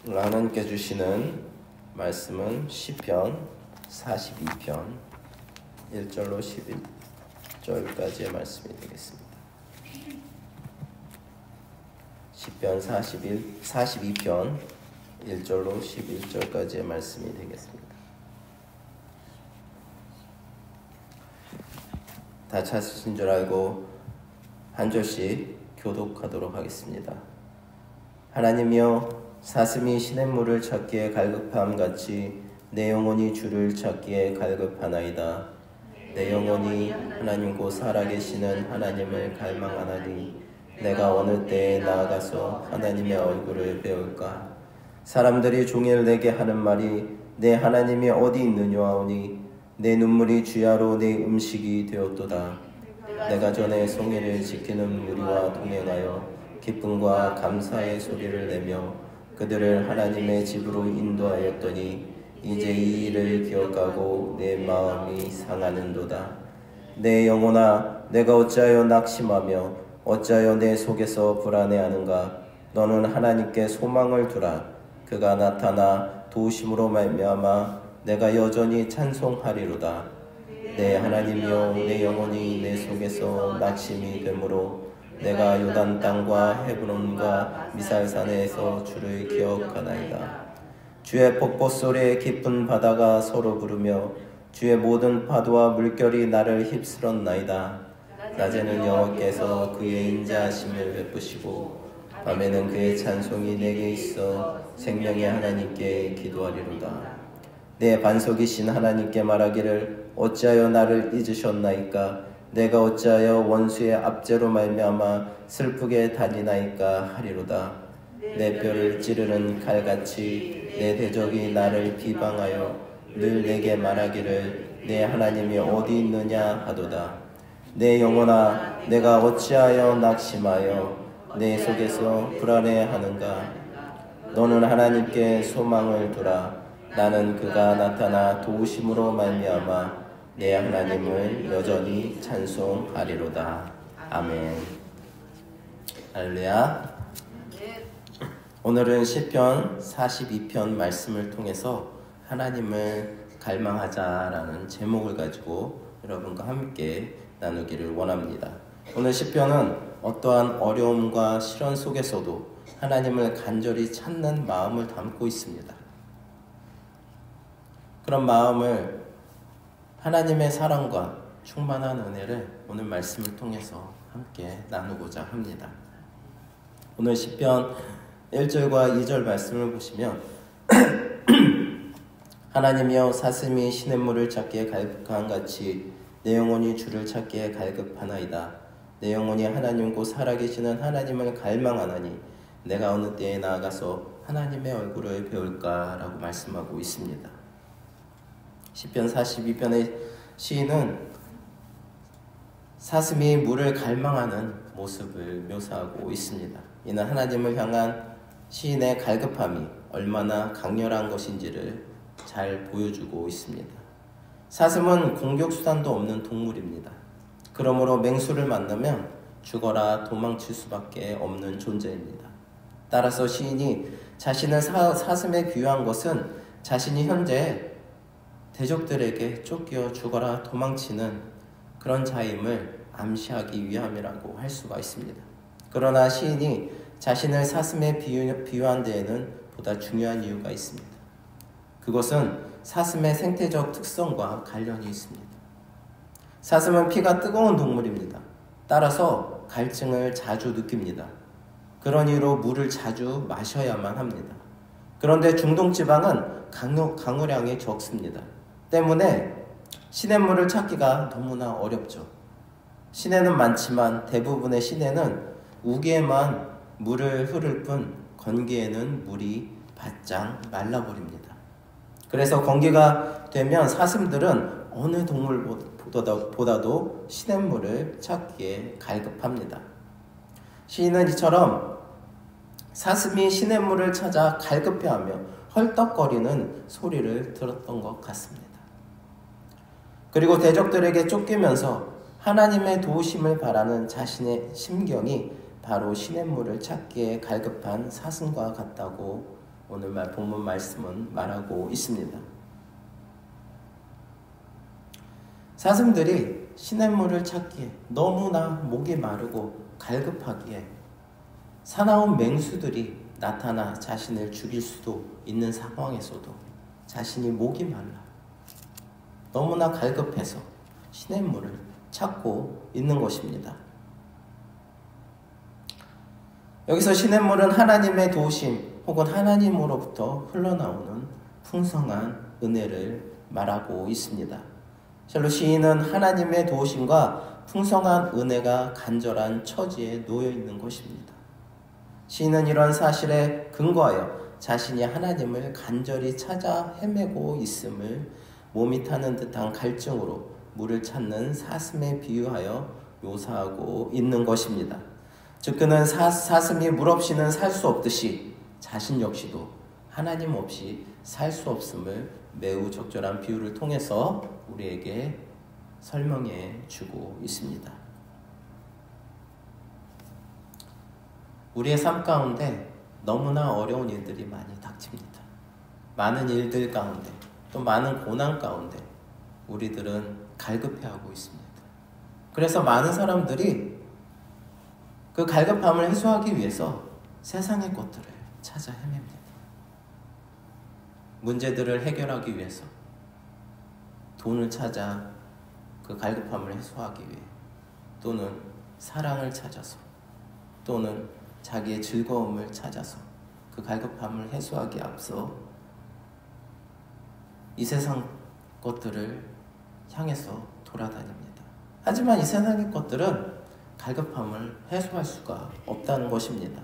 하나님께 주시는 말씀은 시편 42편 1절로 11절까지의 말씀이 되겠습니다. 시편 42편 1절로 11절까지의 말씀이 되겠습니다. 다 찾으신 줄 알고 한 절씩 교독하도록 하겠습니다. 하나님이여, 사슴이 시냇물을 찾기에 갈급함 같이 내 영혼이 주를 찾기에 갈급하나이다. 내 영혼이 하나님 곧 살아계시는 하나님을 갈망하나니 내가 어느 때에 나아가서 하나님의 얼굴을 배울까? 사람들이 종일 내게 하는 말이 내 하나님이 어디 있느냐 하오니 내 눈물이 주야로 내 음식이 되었도다. 내가 전에 송이를 지키는 무리와 동행하여 기쁨과 감사의 소리를 내며 그들을 하나님의 집으로 인도하였더니 이제 이 일을 기억하고 내 마음이 상하는도다. 내 영혼아, 내가 어찌하여 낙심하며 어찌하여 내 속에서 불안해하는가? 너는 하나님께 소망을 두라. 그가 나타나 도우심으로 말미암아 내가 여전히 찬송하리로다. 내 하나님이여, 내 영혼이 내 속에서 낙심이 되므로 내가 요단 땅과 헤브론과 미살산에서 주를 기억하나이다. 주의 벚꽃 소리에 깊은 바다가 서로 부르며 주의 모든 파도와 물결이 나를 휩쓸었나이다. 낮에는 여호와께서 그의 인자하심을 베푸시고 밤에는 그의 찬송이 내게 있어 생명의 하나님께 기도하리로다. 내 반석이신 하나님께 말하기를 어찌하여 나를 잊으셨나이까? 내가 어찌하여 원수의 압제로 말미암아 슬프게 다니나이까 하리로다. 내 뼈를 찌르는 칼같이 내 대적이 나를 비방하여 늘 내게 말하기를 내 하나님이 어디 있느냐 하도다. 내 영혼아, 내가 어찌하여 낙심하여 내 속에서 불안해하는가? 너는 하나님께 소망을 두라. 나는 그가 나타나 도우심으로 말미암아 내 하나님을 여전히 찬송하리로다. 아멘. 할렐루야. 오늘은 시편 42편 말씀을 통해서 하나님을 갈망하자라는 제목을 가지고 여러분과 함께 나누기를 원합니다. 오늘 시편은 어떠한 어려움과 시련 속에서도 하나님을 간절히 찾는 마음을 담고 있습니다. 그런 마음을 하나님의 사랑과 충만한 은혜를 오늘 말씀을 통해서 함께 나누고자 합니다. 오늘 시편 1절과 2절 말씀을 보시면 하나님이여, 사슴이 시냇물을 찾기에 갈급한 같이 내 영혼이 주를 찾기에 갈급하나이다. 내 영혼이 하나님 곧 살아계시는 하나님을 갈망하나니 내가 어느 때에 나아가서 하나님의 얼굴을 배울까? 라고 말씀하고 있습니다. 시편 42편의 시인은 사슴이 물을 갈망하는 모습을 묘사하고 있습니다. 이는 하나님을 향한 시인의 갈급함이 얼마나 강렬한 것인지를 잘 보여주고 있습니다. 사슴은 공격수단도 없는 동물입니다. 그러므로 맹수를 만나면 죽어라 도망칠 수밖에 없는 존재입니다. 따라서 시인이 자신을 사슴에 비유한 것은 자신이 현재 대적들에게 쫓겨 죽어라 도망치는 그런 자임을 암시하기 위함이라고 할 수가 있습니다. 그러나 시인이 자신을 사슴에 비유한 데에는 보다 중요한 이유가 있습니다. 그것은 사슴의 생태적 특성과 관련이 있습니다. 사슴은 피가 뜨거운 동물입니다. 따라서 갈증을 자주 느낍니다. 그런 이유로 물을 자주 마셔야만 합니다. 그런데 중동지방은 강우량이 적습니다. 때문에 시냇물을 찾기가 너무나 어렵죠. 시내는 많지만 대부분의 시내는 우기에만 물을 흐를 뿐 건기에는 물이 바짝 말라버립니다. 그래서 건기가 되면 사슴들은 어느 동물보다도 시냇물을 찾기에 갈급합니다. 시인은 이처럼 사슴이 시냇물을 찾아 갈급해하며 헐떡거리는 소리를 들었던 것 같습니다. 그리고 대적들에게 쫓기면서 하나님의 도우심을 바라는 자신의 심경이 바로 시냇물을 찾기에 갈급한 사슴과 같다고 오늘 본문 말씀은 말하고 있습니다. 사슴들이 시냇물을 찾기에 너무나 목이 마르고 갈급하기에 사나운 맹수들이 나타나 자신을 죽일 수도 있는 상황에서도 자신이 목이 말라 너무나 갈급해서 시냇물을 찾고 있는 것입니다. 여기서 시냇물은 하나님의 도우심 혹은 하나님으로부터 흘러나오는 풍성한 은혜를 말하고 있습니다. 실로 시인은 하나님의 도우심과 풍성한 은혜가 간절한 처지에 놓여 있는 것입니다. 시인은 이런 사실에 근거하여 자신이 하나님을 간절히 찾아 헤매고 있음을 몸이 타는 듯한 갈증으로 물을 찾는 사슴에 비유하여 묘사하고 있는 것입니다. 즉 그는 사슴이 물 없이는 살 수 없듯이 자신 역시도 하나님 없이 살 수 없음을 매우 적절한 비유를 통해서 우리에게 설명해 주고 있습니다. 우리의 삶 가운데 너무나 어려운 일들이 많이 닥칩니다. 많은 일들 가운데 또 많은 고난 가운데 우리들은 갈급해하고 있습니다. 그래서 많은 사람들이 그 갈급함을 해소하기 위해서 세상의 것들을 찾아 헤맵니다. 문제들을 해결하기 위해서 돈을 찾아 그 갈급함을 해소하기 위해 또는 사랑을 찾아서 또는 자기의 즐거움을 찾아서 그 갈급함을 해소하기에 앞서 이 세상 것들을 향해서 돌아다닙니다. 하지만 이 세상의 것들은 갈급함을 해소할 수가 없다는 것입니다.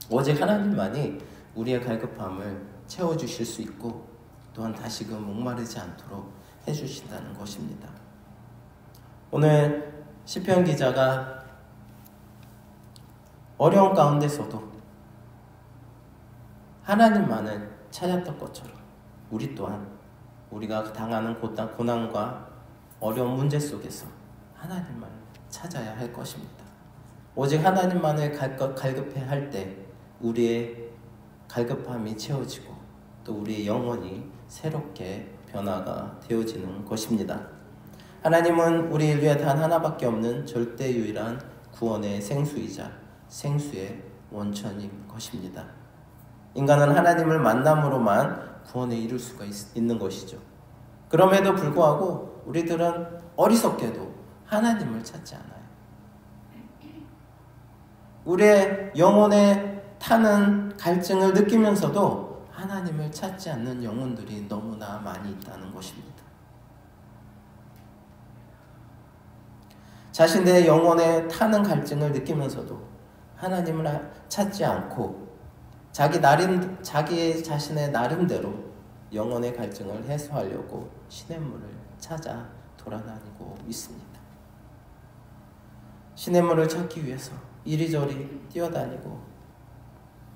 오직 하나님만이 우리의 갈급함을 채워주실 수 있고 또한 다시금 목마르지 않도록 해주신다는 것입니다. 오늘 시편 기자가 어려운 가운데서도 하나님만을 찾았던 것처럼 우리 또한 우리가 당하는 고난과 어려운 문제 속에서 하나님만을 찾아야 할 것입니다. 오직 하나님만을 갈급해 할 때 우리의 갈급함이 채워지고 또 우리의 영혼이 새롭게 변화가 되어지는 것입니다. 하나님은 우리 인류에 단 하나밖에 없는 절대 유일한 구원의 생수이자 생수의 원천인 것입니다. 인간은 하나님을 만남으로만 구원에 이룰 수가 있는 것이죠. 그럼에도 불구하고 우리들은 어리석게도 하나님을 찾지 않아요. 우리의 영혼에 타는 갈증을 느끼면서도 하나님을 찾지 않는 영혼들이 너무나 많이 있다는 것입니다. 자신의 영혼에 타는 갈증을 느끼면서도 하나님을 찾지 않고 자기 자신의 나름대로 영혼의 갈증을 해소하려고 시냇물을 찾아 돌아다니고 있습니다. 시냇물을 찾기 위해서 이리저리 뛰어다니고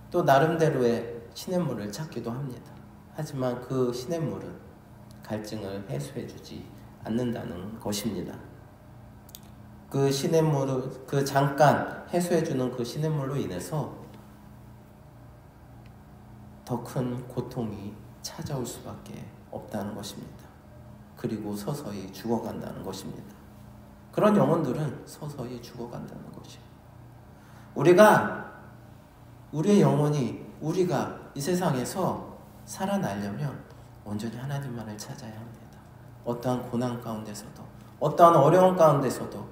또 나름대로의 시냇물을 찾기도 합니다. 하지만 그 시냇물은 갈증을 해소해주지 않는다는 것입니다. 그 시냇물을 잠깐 해소해주는 그 시냇물로 인해서 더 큰 고통이 찾아올 수밖에 없다는 것입니다. 그리고 서서히 죽어간다는 것입니다. 그런 영혼들은 서서히 죽어간다는 것이에요. 우리의 영혼이 우리가 이 세상에서 살아나려면 온전히 하나님만을 찾아야 합니다. 어떠한 고난 가운데서도 어떠한 어려움 가운데서도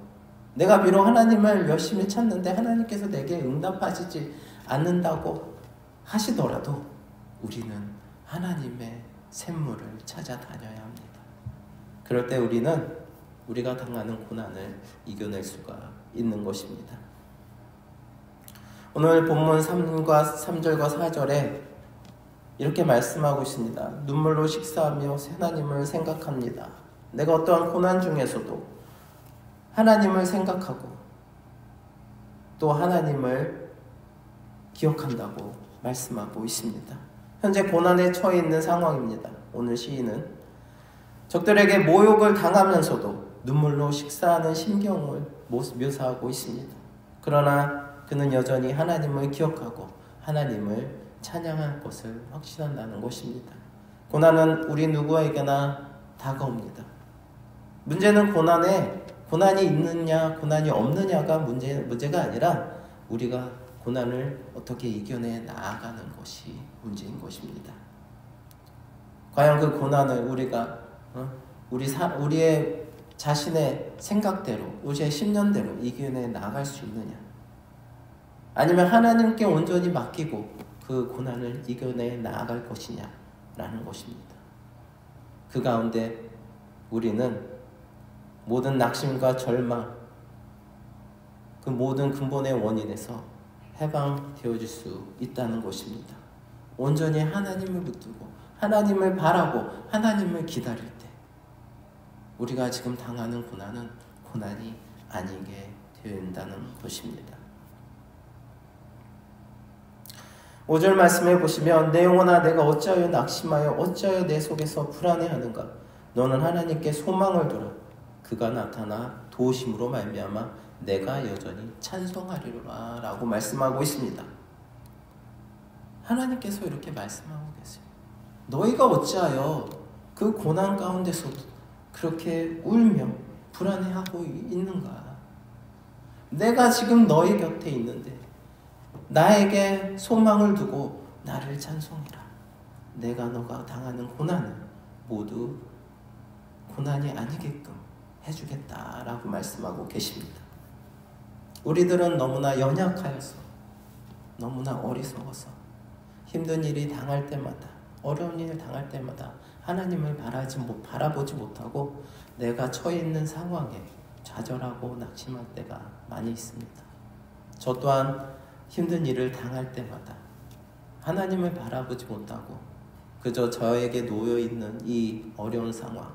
내가 비록 하나님을 열심히 찾는데 하나님께서 내게 응답하시지 않는다고 하시더라도 우리는 하나님의 샘물을 찾아다녀야 합니다. 그럴 때 우리는 우리가 당하는 고난을 이겨낼 수가 있는 것입니다. 오늘 본문 3절과 4절에 이렇게 말씀하고 있습니다. 눈물로 식사하며 하나님을 생각합니다. 내가 어떠한 고난 중에서도 하나님을 생각하고 또 하나님을 기억한다고 말씀하고 있습니다. 현재 고난에 처해 있는 상황입니다. 오늘 시인은 적들에게 모욕을 당하면서도 눈물로 식사하는 심경을 묘사하고 있습니다. 그러나 그는 여전히 하나님을 기억하고 하나님을 찬양할 것을 확신한다는 것입니다. 고난은 우리 누구에게나 다가옵니다. 문제는 고난이 있느냐 고난이 없느냐가 문제가 아니라 우리가 고난을 어떻게 이겨내 나아가는 것이 문제인 것입니다. 과연 그 고난을 우리가 우리의 자신의 생각대로, 우리의 신념대로 이겨내 나아갈 수 있느냐? 아니면 하나님께 온전히 맡기고 그 고난을 이겨내 나아갈 것이냐라는 것입니다. 그 가운데 우리는 모든 낙심과 절망, 그 모든 근본의 원인에서 해방되어질 수 있다는 것입니다. 온전히 하나님을 붙들고 하나님을 바라고 하나님을 기다릴 때 우리가 지금 당하는 고난은 고난이 아니게 된다는 것입니다. 5절 말씀에 보시면 내 영혼아 내가 어찌하여 낙심하여 어찌하여 내 속에서 불안해하는가 너는 하나님께 소망을 두라 그가 나타나 도우심으로 말미암아 내가 여전히 찬송하리로라 라고 말씀하고 있습니다. 하나님께서 이렇게 말씀하고 계세요. 너희가 어찌하여 그 고난 가운데서 그렇게 울며 불안해하고 있는가? 내가 지금 너희 곁에 있는데 나에게 소망을 두고 나를 찬송해라. 내가 너가 당하는 고난은 모두 고난이 아니게끔 해주겠다라고 말씀하고 계십니다. 우리들은 너무나 연약하여서 너무나 어리석어서 힘든 일이 당할 때마다 어려운 일을 당할 때마다 하나님을 바라보지 못하고 내가 처해 있는 상황에 좌절하고 낙심할 때가 많이 있습니다. 저 또한 힘든 일을 당할 때마다 하나님을 바라보지 못하고 그저 저에게 놓여있는 이 어려운 상황,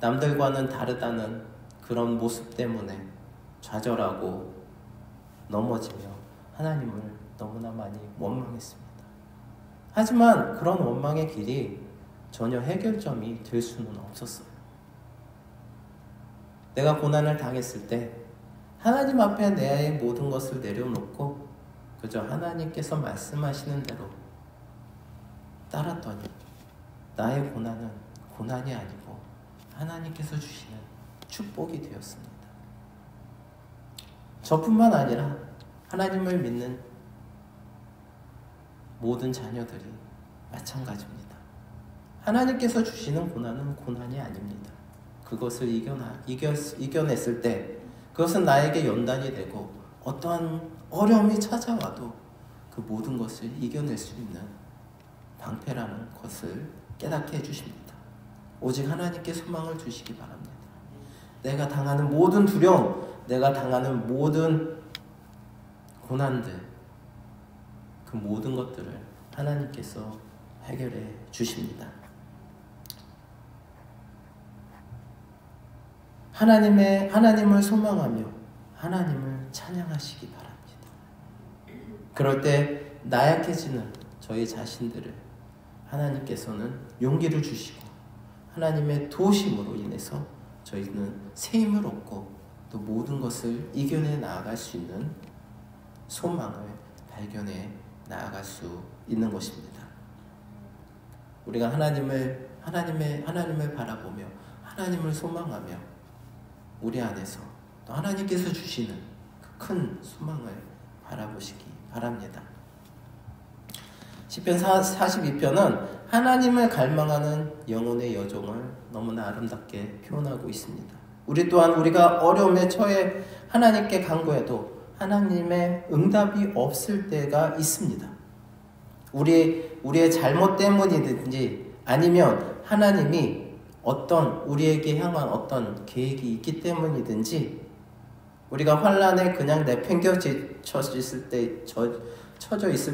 남들과는 다르다는 그런 모습 때문에 좌절하고 넘어지며 하나님을 너무나 많이 원망했습니다. 하지만 그런 원망의 길이 전혀 해결점이 될 수는 없었어요. 내가 고난을 당했을 때 하나님 앞에 내 모든 것을 내려놓고 그저 하나님께서 말씀하시는 대로 따랐더니 나의 고난은 고난이 아니고 하나님께서 주시는 축복이 되었습니다. 저뿐만 아니라 하나님을 믿는 모든 자녀들이 마찬가지입니다. 하나님께서 주시는 고난은 고난이 아닙니다. 그것을 이겨냈을 때 그것은 나에게 연단이 되고 어떠한 어려움이 찾아와도 그 모든 것을 이겨낼 수 있는 방패라는 것을 깨닫게 해주십니다. 오직 하나님께 소망을 주시기 바랍니다. 내가 당하는 모든 두려움, 내가 당하는 모든 고난들, 그 모든 것들을 하나님께서 해결해 주십니다. 하나님을 소망하며 하나님을 찬양하시기 바랍니다. 그럴 때 나약해지는 저희 자신들을 하나님께서는 용기를 주시고 하나님의 도우심으로 인해서 저희는 새 힘을 얻고 또 모든 것을 이겨내 나아갈 수 있는 소망을 발견해 나아갈 수 있는 것입니다. 우리가 하나님을 바라보며 하나님을 소망하며 우리 안에서 또 하나님께서 주시는 그 큰 소망을 바라보시기 바랍니다. 시편 42편은 하나님을 갈망하는 영혼의 여정을 너무나 아름답게 표현하고 있습니다. 우리 또한 우리가 어려움에 처해 하나님께 간구해도 하나님의 응답이 없을 때가 있습니다. 우리의 잘못 때문이든지 아니면 하나님이 우리에게 향한 어떤 계획이 있기 때문이든지 우리가 환난에 그냥 내팽겨쳐져 있을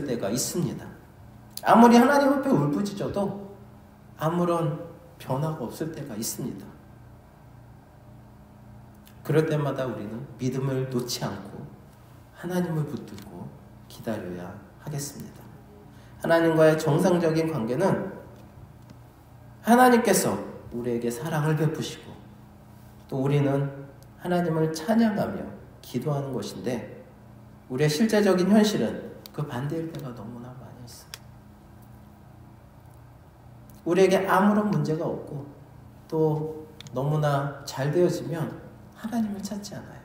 때가 있습니다. 아무리 하나님 앞에 울부짖어도 아무런 변화가 없을 때가 있습니다. 그럴 때마다 우리는 믿음을 놓지 않고 하나님을 붙들고 기다려야 하겠습니다. 하나님과의 정상적인 관계는 하나님께서 우리에게 사랑을 베푸시고 또 우리는 하나님을 찬양하며 기도하는 것인데 우리의 실제적인 현실은 그 반대일 때가 너무나 많이 있습니다. 우리에게 아무런 문제가 없고 또 너무나 잘 되어지면 하나님을 찾지 않아요.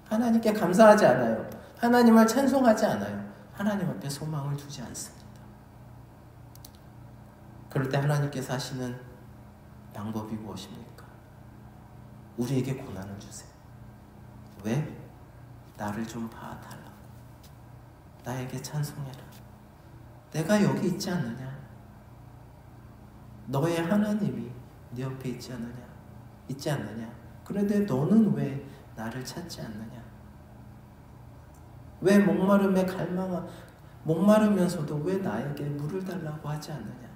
하나님께 감사하지 않아요. 하나님을 찬송하지 않아요. 하나님 앞에 소망을 두지 않습니다. 그럴 때 하나님께서 하시는 방법이 무엇입니까? 우리에게 고난을 주세요. 왜? 나를 좀 봐달라고. 나에게 찬송해라. 내가 여기 있지 않느냐? 너의 하나님이 네 옆에 있지 않느냐? 그런데 너는 왜 나를 찾지 않느냐? 왜 목마르면서도 왜 나에게 물을 달라고 하지 않느냐?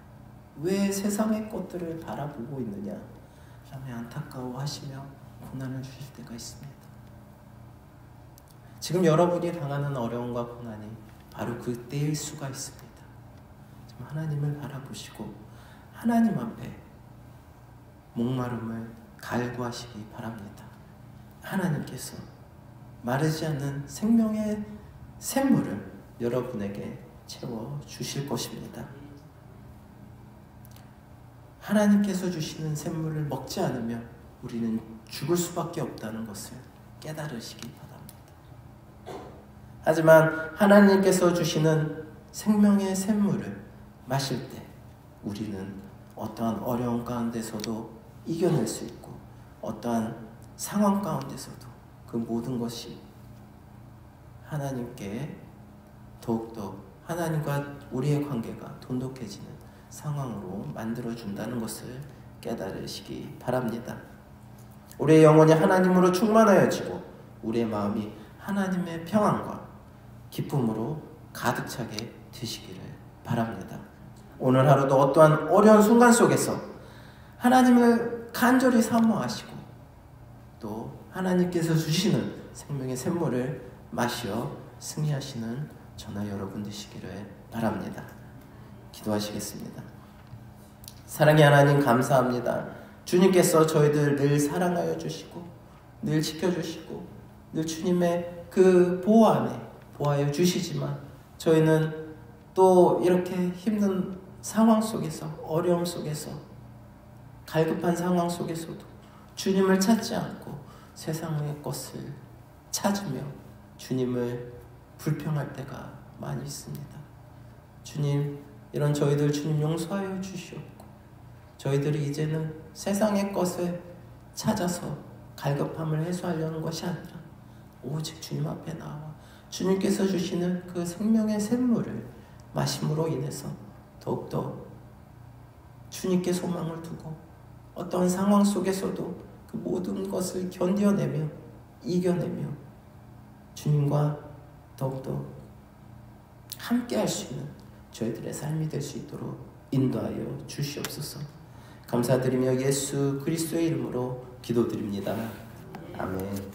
왜 세상의 것들을 바라보고 있느냐? 라며 안타까워하시며 고난을 주실 때가 있습니다. 지금 여러분이 당하는 어려움과 고난이 바로 그때일 수가 있습니다. 좀 하나님을 바라보시고 하나님 앞에 목마름을 갈구하시기 바랍니다. 하나님께서 마르지 않는 생명의 샘물을 여러분에게 채워주실 것입니다. 하나님께서 주시는 샘물을 먹지 않으면 우리는 죽을 수밖에 없다는 것을 깨달으시기 바랍니다. 하지만 하나님께서 주시는 생명의 샘물을 마실 때 우리는 어떠한 어려움 가운데서도 이겨낼 수 있고 어떠한 상황 가운데서도 그 모든 것이 하나님께 더욱더 하나님과 우리의 관계가 돈독해지는 상황으로 만들어준다는 것을 깨달으시기 바랍니다. 우리의 영혼이 하나님으로 충만하여지고 우리의 마음이 하나님의 평안과 기쁨으로 가득 차게 되시기를 바랍니다. 오늘 하루도 어떠한 어려운 순간 속에서 하나님을 간절히 사모하시고 또 하나님께서 주시는 생명의 샘물을 마시어 승리하시는 저나 여러분 되시기를 바랍니다. 기도하시겠습니다. 사랑의 하나님 감사합니다. 주님께서 저희들 늘 사랑하여 주시고 늘 지켜주시고 늘 주님의 그 보호 안에 보호하여 주시지만 저희는 또 이렇게 힘든 상황 속에서 어려움 속에서 갈급한 상황 속에서도 주님을 찾지 않고 세상의 것을 찾으며 주님을 불평할 때가 많이 있습니다. 주님, 이런 저희들 주님 용서하여 주시옵고 저희들이 이제는 세상의 것을 찾아서 갈급함을 해소하려는 것이 아니라 오직 주님 앞에 나와 주님께서 주시는 그 생명의 샘물을 마심으로 인해서 더욱더 주님께 소망을 두고 어떤 상황 속에서도 그 모든 것을 견뎌내며 이겨내며 주님과 더욱더 함께 할 수 있는 저희들의 삶이 될 수 있도록 인도하여 주시옵소서. 감사드리며 예수 그리스도의 이름으로 기도드립니다. 아멘.